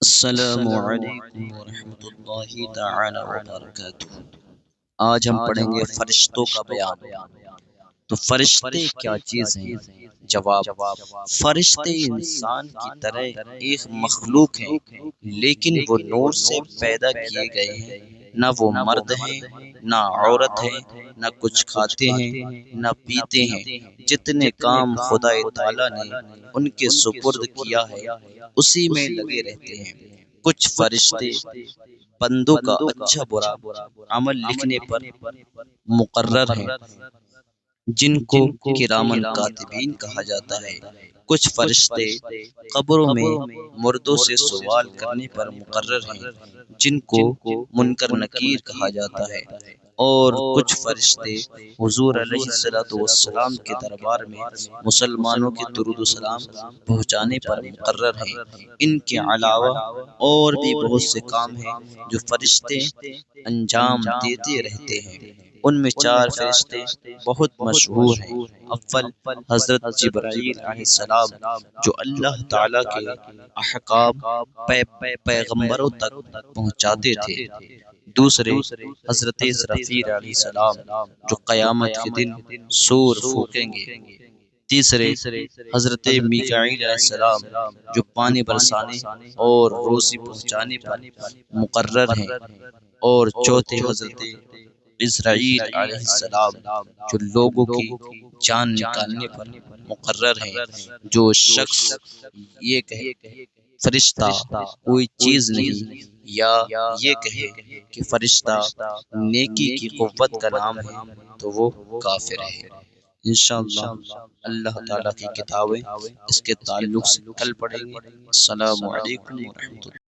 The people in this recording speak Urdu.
السلام علیکم ورحمۃ اللہ تعالی وبرکاتہ۔ آج ہم پڑھیں گے فرشتوں کا بیان۔ تو فرشتے کیا چیز ہیں؟ جواب: فرشتے انسان کی طرح ایک مخلوق ہیں، لیکن وہ نور سے پیدا کیے گئے ہیں۔ نہ وہ مرد ہیں نہ عورت ہیں، نہ کچھ کھاتے ہیں نہ پیتے ہیں۔ جتنے کام خدا تعالی نے ان کے سپرد کیا ہے اسی میں لگے رہتے ہیں۔ کچھ فرشتے بندوں کا اچھا برا عمل لکھنے پر مقرر ہیں، جن کو کرامن کاتبین کہا جاتا ہے۔ کچھ فرشتے قبروں میں مردوں سے سوال کرنے پر مقرر ہیں، جن کو منکر نکیر کہا جاتا ہے۔ اور کچھ فرشتے حضور علیہ الصلوۃ والسلام کے دربار میں مسلمانوں کے درود و سلام پہنچانے پر مقرر ہیں۔ ان کے علاوہ اور بھی بہت سے کام ہیں جو فرشتے انجام دیتے رہتے ہیں۔ ان میں 4 فرشتے بہت مشہور ہیں۔ اول حضرت جبرائیل علیہ السلام، جو اللہ تعالیٰ کے احکام پیغمبروں تک پہنچاتے تھے۔ دوسرے حضرت اسرافیل علیہ السلام، جو قیامت کے دن سور پھونکیں گے۔ تیسرے حضرت میکائیل علیہ السلام، جو پانی برسانے اور روزی پہنچانے پر مقرر ہیں۔ اور چوتھے حضرت عزرائیل علیہ السلام، جو لوگوں کی جان نکالنے پر مقرر ہیں۔ جو شخص یہ کہے فرشتہ کوئی چیز نہیں، یا یہ کہے کہ فرشتہ نیکی کی قوت کا نام ہے، تو وہ کافر ہے۔ انشاءاللہ اللہ تعالیٰ کی کتابیں اس کے تعلق سے کل پڑھیں گے۔ السلام علیکم ورحمۃ اللہ۔